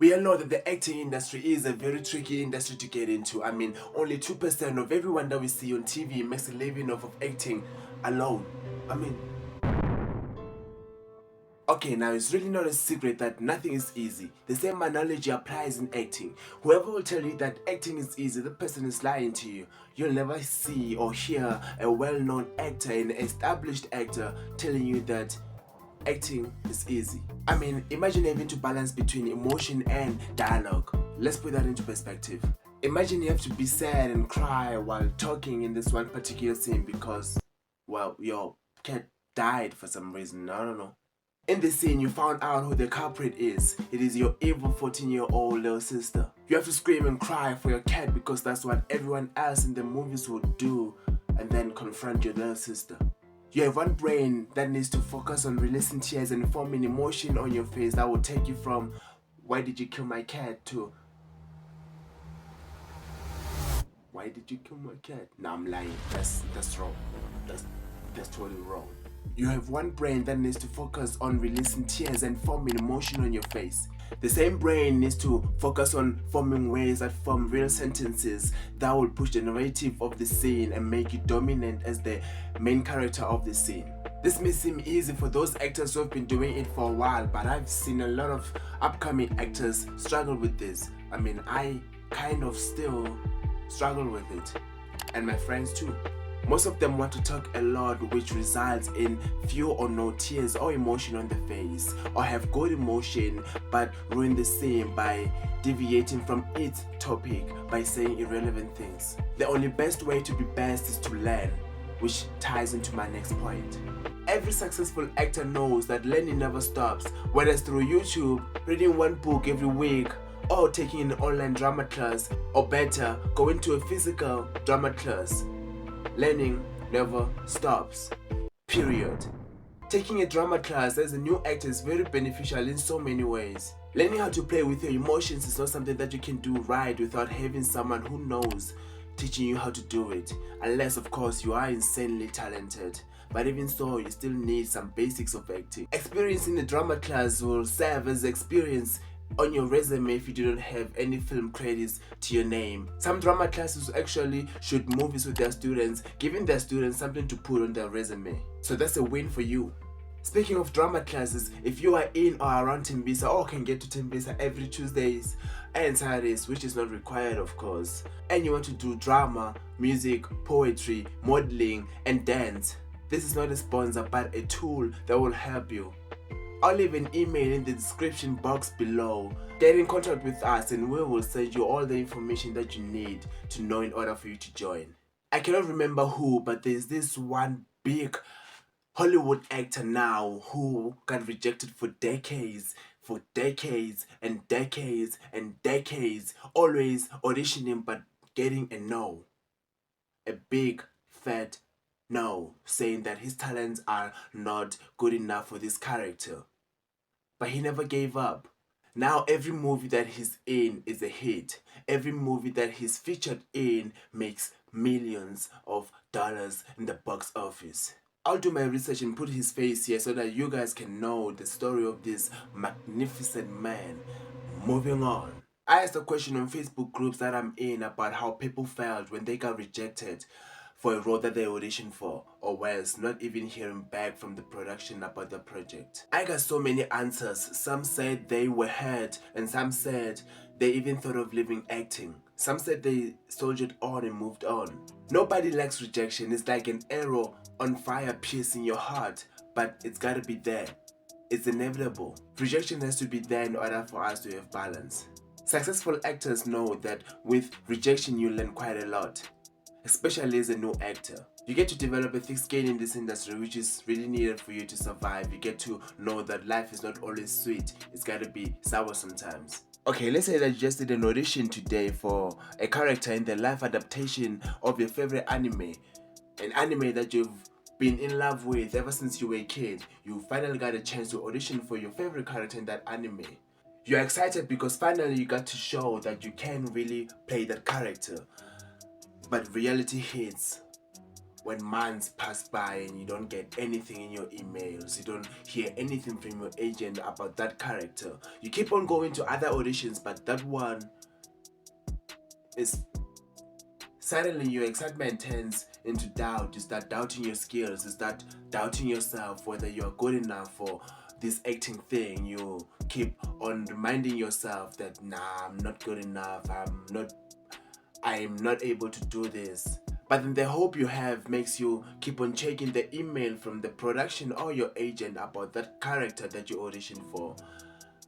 We all know that the acting industry is a very tricky industry to get into. I mean, only 2% of everyone that we see on TV makes a living off of acting alone. I mean, okay, now it's really not a secret that nothing is easy. The same analogy applies in acting. Whoever will tell you that acting is easy, the person is lying to you. You'll never see or hear a well-known actor, an established actor, telling you that acting is easy. I mean, imagine having to balance between emotion and dialogue. Let's put that into perspective. Imagine you have to be sad and cry while talking in this one particular scene because, well, your cat died for some reason. I don't know. In this scene, you found out who the culprit is. It is your evil 14-year-old little sister. You have to scream and cry for your cat because that's what everyone else in the movies would do, and then confront your little sister. You have one brain that needs to focus on releasing tears and forming emotion on your face that will take you from "why did you kill my cat" to "why did you kill my cat?" No, I'm lying. That's wrong. That's totally wrong. You have one brain that needs to focus on releasing tears and forming emotion on your face. The same brain needs to focus on forming ways that form real sentences that will push the narrative of the scene and make you dominant as the main character of the scene. This may seem easy for those actors who have been doing it for a while, but I've seen a lot of upcoming actors struggle with this. I mean, I kind of still struggle with it, and my friends too. Most of them want to talk a lot, which results in few or no tears or emotion on the face, or have good emotion but ruin the scene by deviating from its topic by saying irrelevant things. The only best way to be best is to learn, which ties into my next point. Every successful actor knows that learning never stops, whether it's through YouTube, reading one book every week, or taking an online drama class, or better, going to a physical drama class. Learning never stops. Period. Taking a drama class as a new actor is very beneficial in so many ways. Learning how to play with your emotions is not something that you can do right without having someone who knows teaching you how to do it, unless of course you are insanely talented. But even so, you still need some basics of acting. Experience in the drama class will serve as experience on your resume if you didn't have any film credits to your name. Some drama classes actually shoot movies with their students, giving their students something to put on their resume. So that's a win for you. Speaking of drama classes, if you are in or around Tembisa or can get to Tembisa every Tuesdays and Saturdays, which is not required of course, and you want to do drama, music, poetry, modeling and dance, this is not a sponsor but a tool that will help you. I'll leave an email in the description box below. Get in contact with us and we will send you all the information that you need to know in order for you to join. I cannot remember who, but there's this one big Hollywood actor now who got rejected for decades and decades and decades, always auditioning but getting a no. A big fat no, saying that his talents are not good enough for this character. But he never gave up. Now every movie that he's in is a hit. Every movie that he's featured in makes millions of dollars in the box office. I'll do my research and put his face here so that you guys can know the story of this magnificent man. Moving on. I asked a question on Facebook groups that I'm in about how people felt when they got rejected for a role that they auditioned for, or worse, not even hearing back from the production about the project. I got so many answers. Some said they were hurt, and some said they even thought of leaving acting. Some said they soldiered on and moved on. Nobody likes rejection. It's like an arrow on fire piercing your heart, but it's gotta be there. It's inevitable. Rejection has to be there in order for us to have balance. Successful actors know that with rejection you learn quite a lot, especially as a new actor. You get to develop a thick skin in this industry, which is really needed for you to survive. You get to know that life is not always sweet. It's gotta be sour sometimes. Okay, let's say that you just did an audition today for a character in the live adaptation of your favorite anime. An anime that you've been in love with ever since you were a kid. You finally got a chance to audition for your favorite character in that anime. You're excited because finally you got to show that you can really play that character. But reality hits. when months pass by and you don't get anything in your emails, you don't hear anything from your agent about that character, you keep on going to other auditions, but that one is suddenly your excitement turns into doubt. You start doubting your skills, you start doubting yourself whether you're good enough for this acting thing. You keep on reminding yourself that I'm not good enough, I'm not able to do this. But then the hope you have makes you keep on checking the email from the production or your agent about that character that you auditioned for.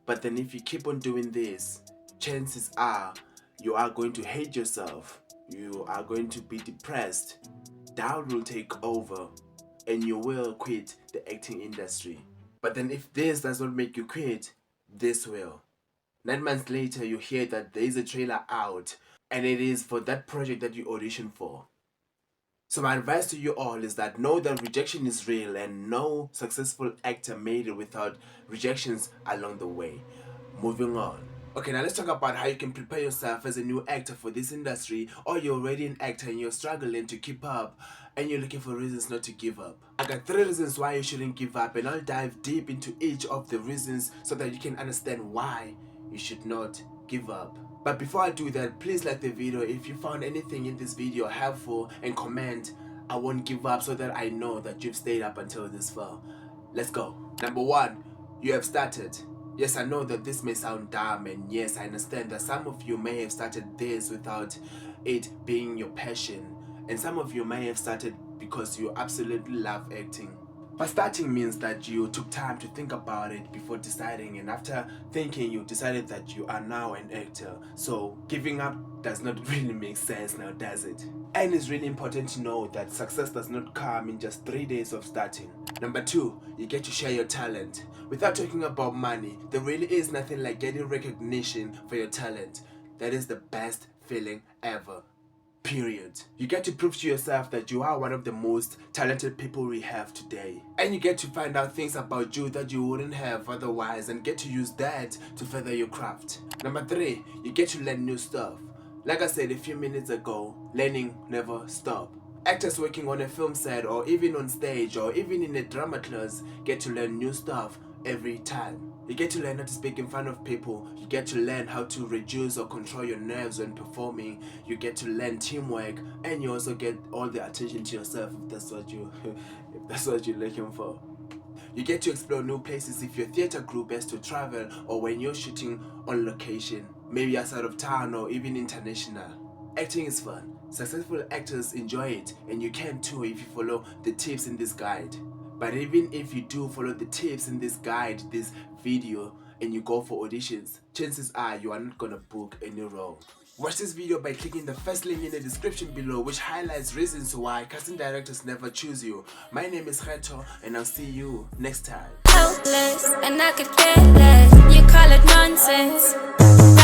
But then if you keep on doing this, chances are you are going to hate yourself. You are going to be depressed. Doubt will take over and you will quit the acting industry. But then if this does not make you quit, this will. 9 months later, you hear that there is a trailer out and it is for that project that you auditioned for. So my advice to you all is that know that rejection is real and no successful actor made it without rejections along the way. Moving on. Okay, now let's talk about how you can prepare yourself as a new actor for this industry, or you're already an actor and you're struggling to keep up and you're looking for reasons not to give up. I got 3 reasons why you shouldn't give up, and I'll dive deep into each of the reasons so that you can understand why you should not give up. But before I do that, please like the video if you found anything in this video helpful, and comment "I won't give up" so that I know that you've stayed up until this far. Let's go. Number 1, you have started. Yes, I know that this may sound dumb, and yes, I understand that some of you may have started this without it being your passion, and some of you may have started because you absolutely love acting. But starting means that you took time to think about it before deciding, and after thinking you decided that you are now an actor. So giving up does not really make sense now, does it? And it's really important to know that success does not come in just 3 days of starting. Number 2, you get to share your talent. Without talking about money, there really is nothing like getting recognition for your talent. That is the best feeling ever. Period. You get to prove to yourself that you are one of the most talented people we have today. And you get to find out things about you that you wouldn't have otherwise, and get to use that to further your craft. Number 3, you get to learn new stuff. Like I said a few minutes ago, learning never stops. Actors working on a film set or even on stage or even in a drama class get to learn new stuff every time. You get to learn how to speak in front of people. You get to learn how to reduce or control your nerves when performing. You get to learn teamwork, and you also get all the attention to yourself if that's what you're looking for. You get to explore new places if your theater group has to travel, or when you're shooting on location, maybe outside of town or even international. Acting is fun. Successful actors enjoy it, and you can too if you follow the tips in this guide. But even if you do follow the tips in this guide, this video, and you go for auditions, chances are you are not gonna book any role. Watch this video by clicking the first link in the description below, which highlights reasons why casting directors never choose you. My name is Reto, and I'll see you next time. Hopeless, and I could care less. You call it nonsense.